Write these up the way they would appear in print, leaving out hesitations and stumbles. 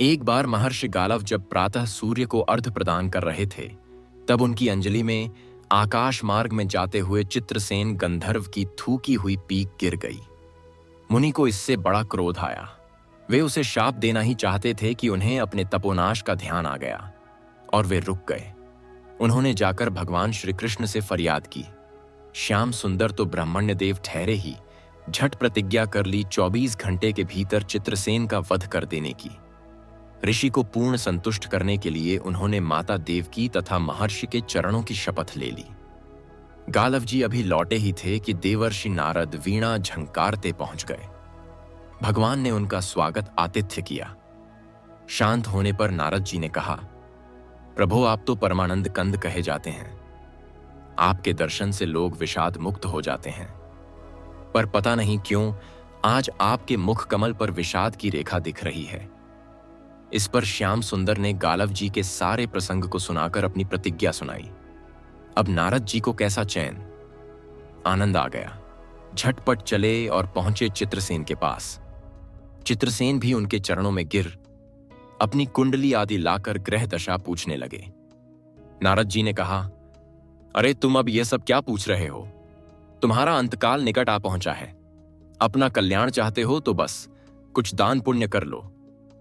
एक बार महर्षि गालव जब प्रातः सूर्य को अर्घ्य प्रदान कर रहे थे, तब उनकी अंजलि में आकाश मार्ग में जाते हुए चित्रसेन गंधर्व की थूकी हुई पीक गिर गई। मुनि को इससे बड़ा क्रोध आया। वे उसे शाप देना ही चाहते थे कि उन्हें अपने तपोनाश का ध्यान आ गया और वे रुक गए। उन्होंने जाकर भगवान श्री कृष्ण से फरियाद की। श्याम सुंदर तो ब्रह्मण्य देव ठहरे ही झट प्रतिज्ञा कर ली 24 घंटे के भीतर चित्रसेन का वध कर देने की। ऋषि को पूर्ण संतुष्ट करने के लिए उन्होंने माता देवकी तथा महर्षि के चरणों की शपथ ले ली। गालव जी अभी लौटे ही थे कि देवर्षि नारद वीणा झंकारते पहुंच गए। भगवान ने उनका स्वागत आतिथ्य किया। शांत होने पर नारद जी ने कहा, प्रभु आप तो परमानंद कंद कहे जाते हैं। आपके दर्शन से लोग विषाद मुक्त हो जाते हैं, पर पता नहीं क्यों आज आपके मुख कमल पर विषाद की रेखा दिख रही है। इस पर श्याम सुंदर ने गालव जी के सारे प्रसंग को सुनाकर अपनी प्रतिज्ञा सुनाई। अब नारद जी को कैसा चैन, आनंद आ गया। झटपट चले और पहुंचे चित्रसेन के पास। चित्रसेन भी उनके चरणों में गिर अपनी कुंडली आदि लाकर ग्रह दशा पूछने लगे। नारद जी ने कहा, अरे तुम अब यह सब क्या पूछ रहे हो? तुम्हारा अंतकाल निकट आ पहुंचा है। अपना कल्याण चाहते हो तो बस कुछ दान पुण्य कर लो।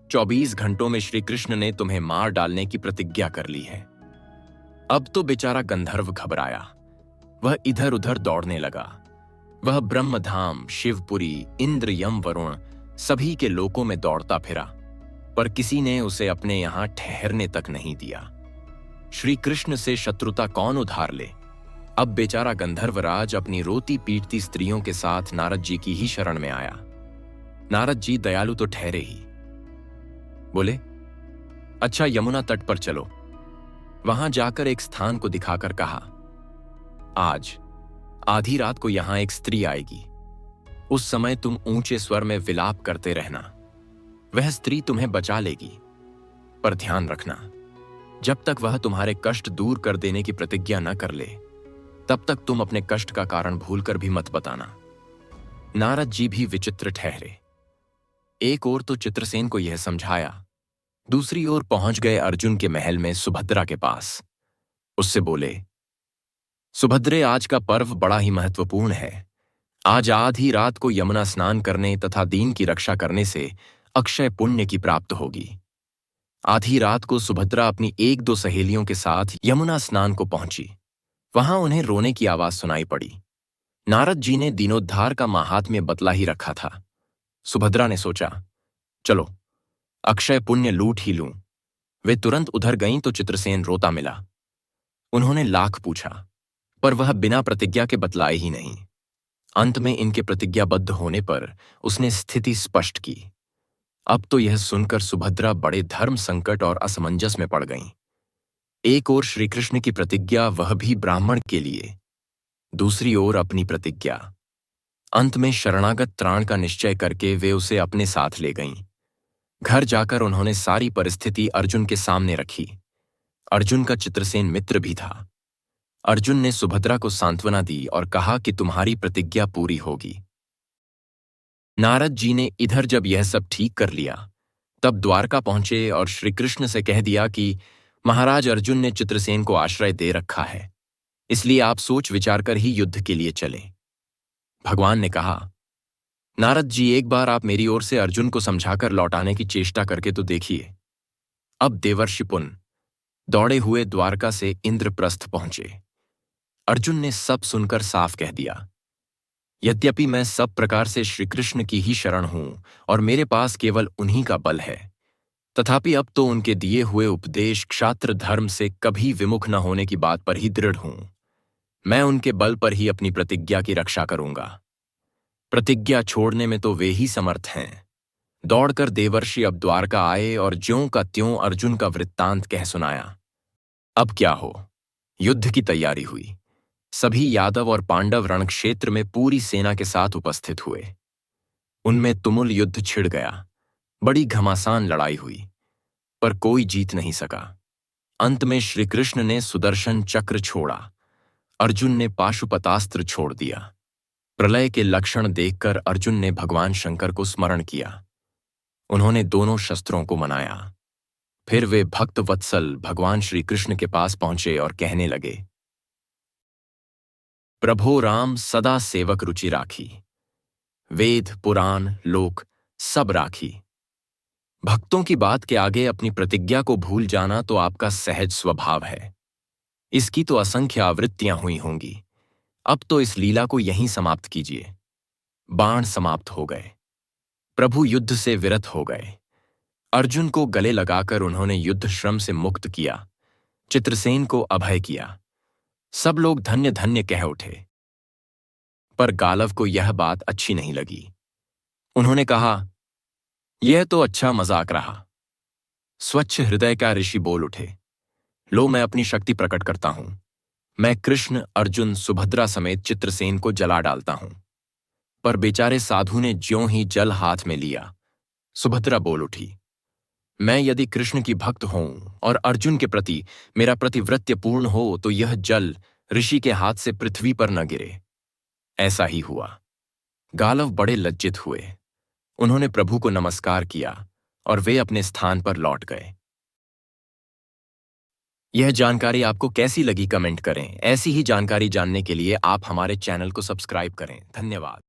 24 घंटों में श्री कृष्ण ने तुम्हें मार डालने की प्रतिज्ञा कर ली है। अब तो बेचारा गंधर्व घबराया। वह इधर उधर दौड़ने लगा। वह ब्रह्मधाम, शिवपुरी, इंद्र, यम, वरुण सभी के लोकों में दौड़ता फिरा, पर किसी ने उसे अपने यहां ठहरने तक नहीं दिया। श्री कृष्ण से शत्रुता कौन उधार ले? अब बेचारा गंधर्वराज अपनी रोती पीटती स्त्रियों के साथ नारद जी की ही शरण में आया। नारद जी दयालु तो ठहरे ही। बोले, अच्छा यमुना तट पर चलो। वहां जाकर एक स्थान को दिखाकर कहा, आज आधी रात को यहां एक स्त्री आएगी। उस समय तुम ऊंचे स्वर में विलाप करते रहना। वह स्त्री तुम्हें बचा लेगी, पर ध्यान रखना, जब तक वह तुम्हारे कष्ट दूर कर देने की प्रतिज्ञा न कर ले, तब तक तुम अपने कष्ट का कारण भूलकर भी मत बताना। नारद जी भी विचित्र ठहरे। एक ओर तो चित्रसेन को यह समझाया, दूसरी ओर पहुंच गए अर्जुन के महल में सुभद्रा के पास। उससे बोले, सुभद्रे, आज का पर्व बड़ा ही महत्वपूर्ण है। आज आधी रात को यमुना स्नान करने तथा दीन की रक्षा करने से अक्षय पुण्य की प्राप्त होगी। आधी रात को सुभद्रा अपनी 1-2 सहेलियों के साथ यमुना स्नान को पहुंची। वहां उन्हें रोने की आवाज सुनाई पड़ी। नारद जी ने दीनोद्धार का माहात्म्य बतला ही रखा था। सुभद्रा ने सोचा, चलो अक्षय पुण्य लूट ही लूं। वे तुरंत उधर गईं तो चित्रसेन रोता मिला। उन्होंने लाख पूछा, पर वह बिना प्रतिज्ञा के बतलाए ही नहीं। अंत में इनके प्रतिज्ञाबद्ध होने पर उसने स्थिति स्पष्ट की। अब तो यह सुनकर सुभद्रा बड़े धर्म संकट और असमंजस में पड़ गईं। एक ओर श्री कृष्ण की प्रतिज्ञा, वह भी ब्राह्मण के लिए, दूसरी ओर अपनी प्रतिज्ञा। अंत में शरणागत त्राण का निश्चय करके वे उसे अपने साथ ले गईं। घर जाकर उन्होंने सारी परिस्थिति अर्जुन के सामने रखी। अर्जुन का चित्रसेन मित्र भी था। अर्जुन ने सुभद्रा को सांत्वना दी और कहा कि तुम्हारी प्रतिज्ञा पूरी होगी। नारद जी ने इधर जब यह सब ठीक कर लिया, तब द्वारका पहुंचे और श्री कृष्ण से कह दिया कि महाराज अर्जुन ने चित्रसेन को आश्रय दे रखा है, इसलिए आप सोच विचार कर ही युद्ध के लिए चलें। भगवान ने कहा, नारद जी, एक बार आप मेरी ओर से अर्जुन को समझाकर लौटाने की चेष्टा करके तो देखिए। अब देवर्षि पुन दौड़े हुए द्वारका से इंद्रप्रस्थ पहुंचे। अर्जुन ने सब सुनकर साफ कह दिया, यद्यपि मैं सब प्रकार से श्री कृष्ण की ही शरण हूं और मेरे पास केवल उन्हीं का बल है, तथापि अब तो उनके दिए हुए उपदेश क्षात्र धर्म से कभी विमुख न होने की बात पर ही दृढ़ हूं। मैं उनके बल पर ही अपनी प्रतिज्ञा की रक्षा करूंगा। प्रतिज्ञा छोड़ने में तो वे ही समर्थ हैं। दौड़कर देवर्षि अब द्वारका आए और ज्यों का त्यों अर्जुन का वृत्तांत कह सुनाया। अब क्या हो, युद्ध की तैयारी हुई। सभी यादव और पांडव रणक्षेत्र में पूरी सेना के साथ उपस्थित हुए। उनमें तुमुल युद्ध छिड़ गया। बड़ी घमासान लड़ाई हुई, पर कोई जीत नहीं सका। अंत में श्री कृष्ण ने सुदर्शन चक्र छोड़ा, अर्जुन ने पाशुपतास्त्र छोड़ दिया। प्रलय के लक्षण देखकर अर्जुन ने भगवान शंकर को स्मरण किया उन्होंने दोनों शस्त्रों को मनाया। फिर वे भक्त वत्सल भगवान श्री कृष्ण के पास पहुंचे और कहने लगे, प्रभो राम सदा सेवक रुचि राखी, वेद पुराण लोक सब राखी। भक्तों की बात के आगे अपनी प्रतिज्ञा को भूल जाना तो आपका सहज स्वभाव है। इसकी तो असंख्य आवृत्तियां हुई होंगी। अब तो इस लीला को यहीं समाप्त कीजिए। बाण समाप्त हो गए। प्रभु युद्ध से विरत हो गए। अर्जुन को गले लगाकर उन्होंने युद्ध श्रम से मुक्त किया, चित्रसेन को अभय किया। सब लोग धन्य धन्य कह उठे। पर गालव को यह बात अच्छी नहीं लगी। उन्होंने कहा, यह तो अच्छा मजाक रहा। स्वच्छ हृदय का ऋषि बोल उठे, लो मैं अपनी शक्ति प्रकट करता हूं। मैं कृष्ण अर्जुन सुभद्रा समेत चित्रसेन को जला डालता हूं। पर बेचारे साधु ने ज्यों ही जल हाथ में लिया, सुभद्रा बोल उठी, मैं यदि कृष्ण की भक्त हूं और अर्जुन के प्रति मेरा प्रतिव्रत्य पूर्ण हो तो यह जल ऋषि के हाथ से पृथ्वी पर न गिरे। ऐसा ही हुआ। गालव बड़े लज्जित हुए। उन्होंने प्रभु को नमस्कार किया और वे अपने स्थान पर लौट गए। यह जानकारी आपको कैसी लगी कमेंट करें। ऐसी ही जानकारी जानने के लिए आप हमारे चैनल को सब्सक्राइब करें। धन्यवाद।